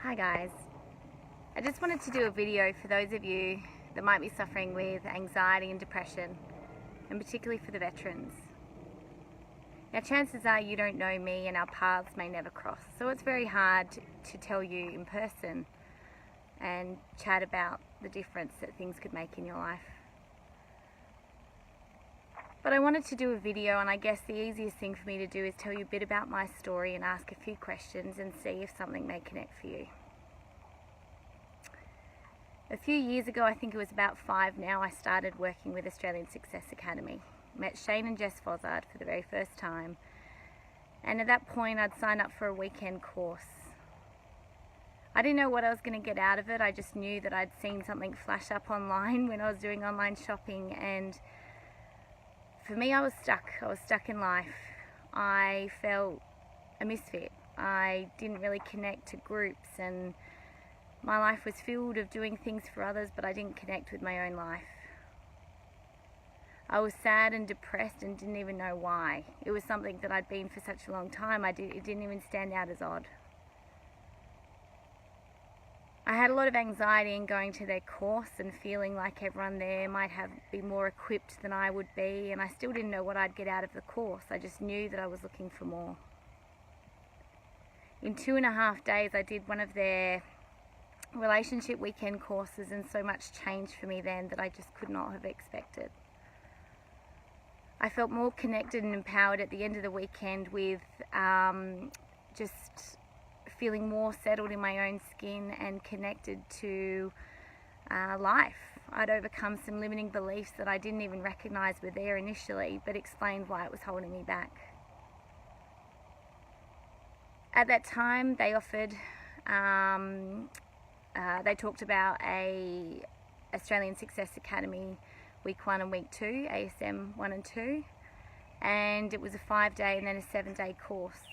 Hi guys, I just wanted to do a video for those of you that might be suffering with anxiety and depression, and particularly for the veterans. Now chances are you don't know me and our paths may never cross, so it's very hard to tell you in person and chat about the difference that things could make in your life. But I wanted to do a video, and I guess the easiest thing for me to do is tell you a bit about my story and ask a few questions and see if something may connect for you. A few years ago, I think it was about 5 now, I started working with Australian Success Academy. Met Shane and Jess Fozzard for the very first time, and at that point I'd signed up for a weekend course. I didn't know what I was going to get out of it. I just knew that I'd seen something flash up online when I was doing online shopping, and for me I was stuck in life. I felt a misfit. I didn't really connect to groups, and my life was filled of doing things for others, but I didn't connect with my own life. I was sad and depressed and didn't even know why. It was something that I'd been for such a long time, it didn't even stand out as odd. I had a lot of anxiety in going to their course and feeling like everyone there might be more equipped than I would be, and I still didn't know what I'd get out of the course. I just knew that I was looking for more. In 2.5 days I did one of their relationship weekend courses, and so much changed for me then that I just could not have expected. I felt more connected and empowered at the end of the weekend with just feeling more settled in my own skin and connected to life. I'd overcome some limiting beliefs that I didn't even recognize were there initially, but explained why it was holding me back. At that time they offered they talked about a Australian Success Academy week 1 and week 2, ASM 1 and 2, and it was a 5-day and then a 7-day course.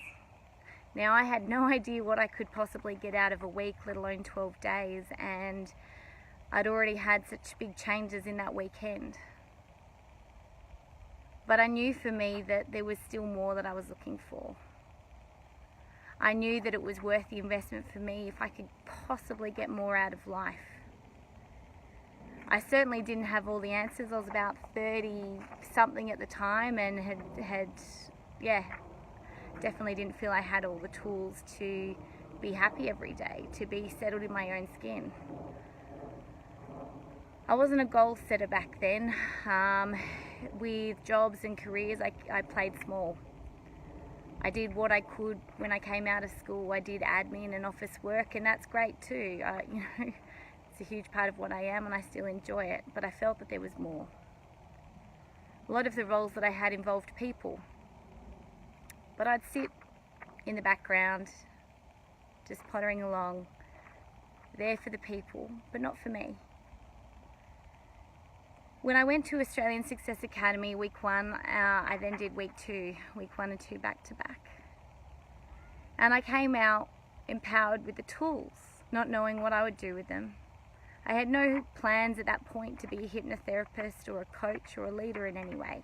Now I had no idea what I could possibly get out of a week, let alone 12 days, and I'd already had such big changes in that weekend. But I knew for me that there was still more that I was looking for. I knew that it was worth the investment for me if I could possibly get more out of life. I certainly didn't have all the answers. I was about 30 something at the time, and had definitely didn't feel I had all the tools to be happy every day, to be settled in my own skin. I wasn't a goal setter back then. With jobs and careers, I played small. I did what I could when I came out of school. I did admin and office work, and that's great too. It's a huge part of what I am, and I still enjoy it, but I felt that there was more. A lot of the roles that I had involved people, but I'd sit in the background, just pottering along, there for the people, but not for me. When I went to Australian Success Academy week 1, I then did week 2, week 1 and 2 back to back. And I came out empowered with the tools, not knowing what I would do with them. I had no plans at that point to be a hypnotherapist or a coach or a leader in any way.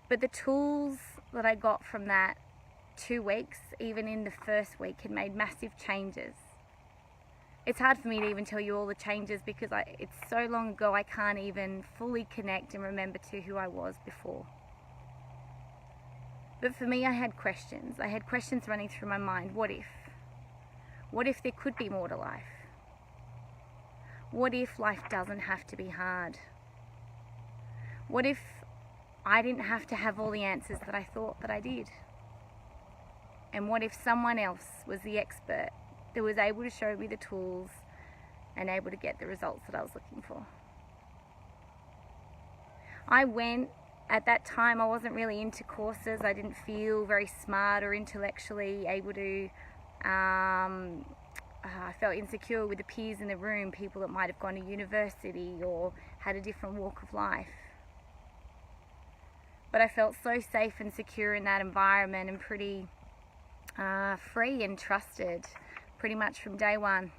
But the tools that I got from that 2 weeks, even in the first week, had made massive changes. It's hard for me to even tell you all the changes because it's so long ago I can't even fully connect and remember to who I was before. But for me, I had questions. I had questions running through my mind. What if? What if there could be more to life? What if life doesn't have to be hard? What if I didn't have to have all the answers that I thought that I did? And what if someone else was the expert that was able to show me the tools and able to get the results that I was looking for? At that time I wasn't really into courses. I didn't feel very smart or intellectually able to, I felt insecure with the peers in the room, people that might have gone to university or had a different walk of life. But I felt so safe and secure in that environment, and pretty free and trusted pretty much from day one.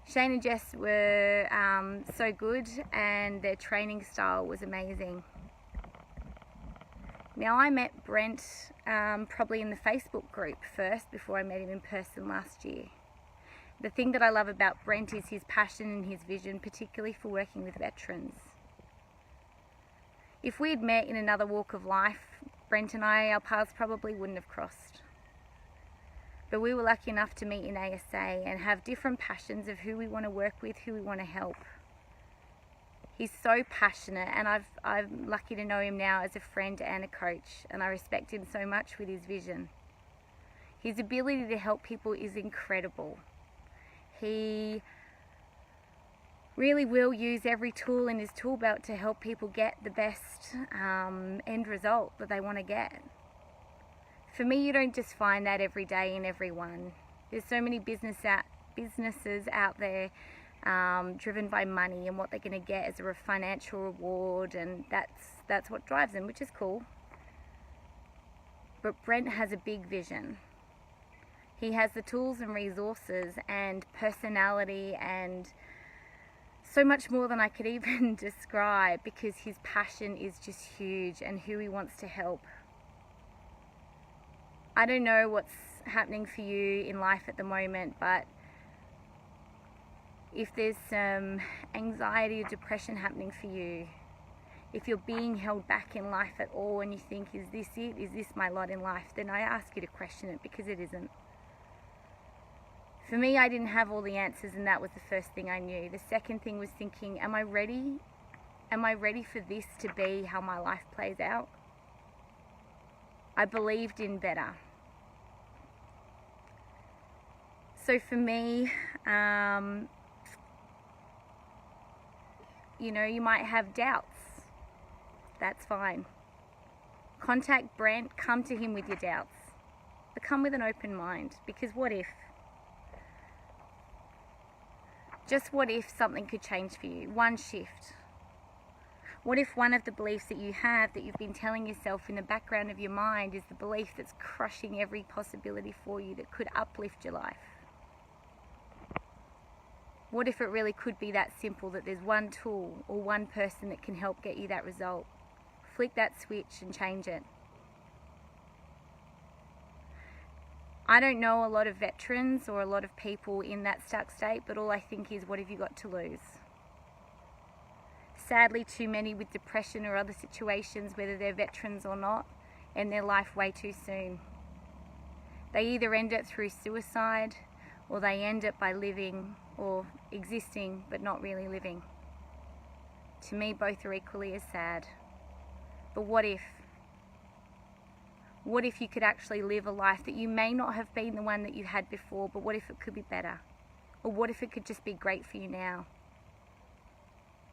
Shane and Jess were so good, and their training style was amazing. Now, I met Brent probably in the Facebook group first before I met him in person last year. The thing that I love about Brent is his passion and his vision, particularly for working with veterans. If we had met in another walk of life, Brent and I, our paths probably wouldn't have crossed. But we were lucky enough to meet in ASA and have different passions of who we want to work with, who we want to help. He's so passionate, and I'm lucky to know him now as a friend and a coach, and I respect him so much with his vision. His ability to help people is incredible. He really will use every tool in his tool belt to help people get the best end result that they want to get. For me, you don't just find that every day in everyone. There's so many businesses out there driven by money and what they're going to get as a financial reward, and that's what drives them, which is cool. But Brent has a big vision. He has the tools and resources and personality and so much more than I could even describe, because his passion is just huge and who he wants to help. I don't know what's happening for you in life at the moment, but if there's some anxiety or depression happening for you, if you're being held back in life at all and you think, is this it? Is this my lot in life? Then I ask you to question it, because it isn't. For me, I didn't have all the answers, and that was the first thing I knew. The second thing was thinking, am I ready? Am I ready for this to be how my life plays out? I believed in better. So for me, you might have doubts. That's fine. Contact Brent, come to him with your doubts. But come with an open mind, because what if? Just what if something could change for you? One shift. What if one of the beliefs that you have, that you've been telling yourself in the background of your mind, is the belief that's crushing every possibility for you that could uplift your life? What if it really could be that simple, that there's one tool or one person that can help get you that result? Flick that switch and change it. I don't know a lot of veterans or a lot of people in that stuck state, but all I think is, what have you got to lose? Sadly, too many with depression or other situations, whether they're veterans or not, end their life way too soon. They either end it through suicide, or they end it by living or existing but not really living. To me, both are equally as sad. But what if? What if you could actually live a life that you may not have been the one that you had before, but what if it could be better? Or what if it could just be great for you now?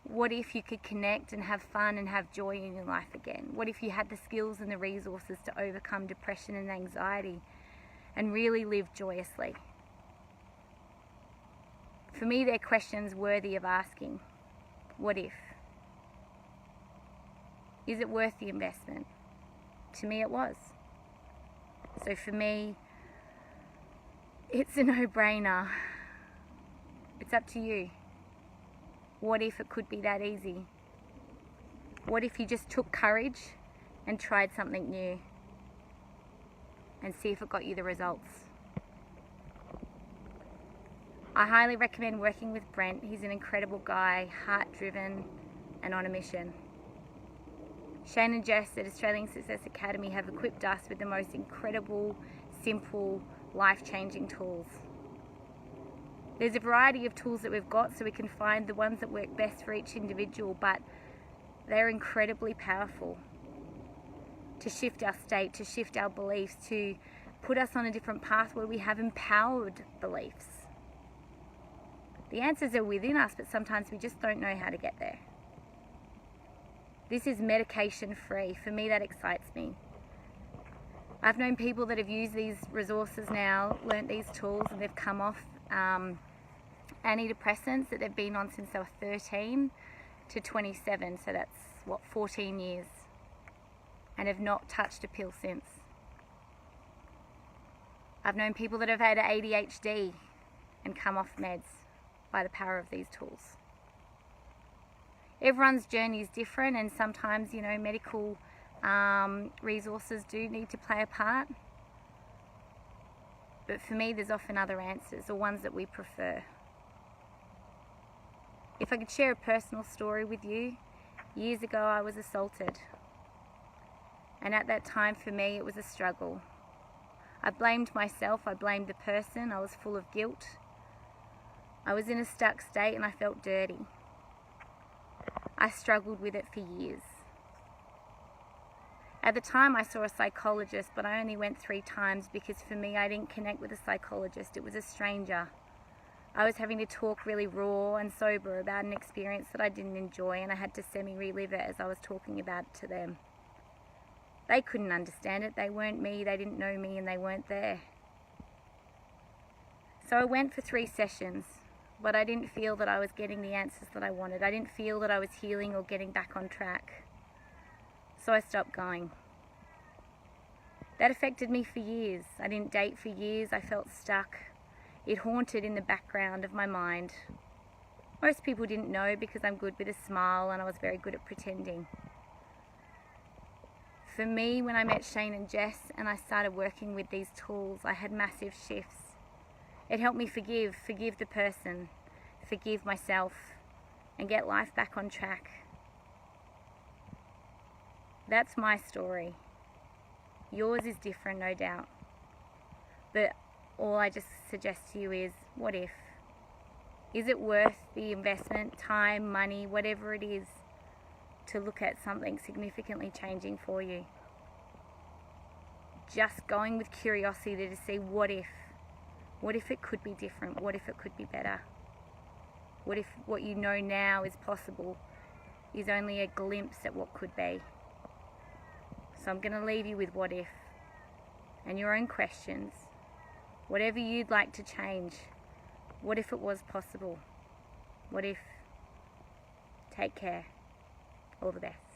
What if you could connect and have fun and have joy in your life again? What if you had the skills and the resources to overcome depression and anxiety and really live joyously? For me, they're questions worthy of asking. What if? Is it worth the investment? To me, it was. So for me, it's a no-brainer. It's up to you. What if it could be that easy? What if you just took courage and tried something new and see if it got you the results? I highly recommend working with Brent. He's an incredible guy, heart-driven and on a mission. Shane and Jess at Australian Success Academy have equipped us with the most incredible, simple, life-changing tools. There's a variety of tools that we've got, so we can find the ones that work best for each individual, but they're incredibly powerful to shift our state, to shift our beliefs, to put us on a different path where we have empowered beliefs. The answers are within us, but sometimes we just don't know how to get there. This is medication free. For me, that excites me. I've known people that have used these resources now, learnt these tools, and they've come off antidepressants that they've been on since they were 13 to 27. So that's, 14 years. And have not touched a pill since. I've known people that have had ADHD and come off meds by the power of these tools. Everyone's journey is different, and sometimes, medical Resources do need to play a part, but for me there's often other answers, or ones that we prefer. If I could share a personal story with you, years ago I was assaulted, and at that time for me it was a struggle. I blamed myself, I blamed the person, I was full of guilt. I was in a stuck state and I felt dirty. I struggled with it for years. At the time I saw a psychologist, but I only went 3 times because for me I didn't connect with a psychologist, it was a stranger. I was having to talk really raw and sober about an experience that I didn't enjoy, and I had to semi-relive it as I was talking about it to them. They couldn't understand it, they weren't me, they didn't know me, and they weren't there. So I went for 3 sessions, but I didn't feel that I was getting the answers that I wanted. I didn't feel that I was healing or getting back on track. So I stopped going. That affected me for years. I didn't date for years, I felt stuck. It haunted in the background of my mind. Most people didn't know because I'm good with a smile and I was very good at pretending. For me, when I met Shane and Jess and I started working with these tools, I had massive shifts. It helped me forgive the person, forgive myself, and get life back on track. That's my story. Yours is different, no doubt. But all I just suggest to you is, what if? Is it worth the investment, time, money, whatever it is, to look at something significantly changing for you? Just going with curiosity to see what if? What if it could be different? What if it could be better? What if what you know now is possible is only a glimpse at what could be? So I'm going to leave you with what if, and your own questions. Whatever you'd like to change. What if it was possible? What if? Take care. All the best.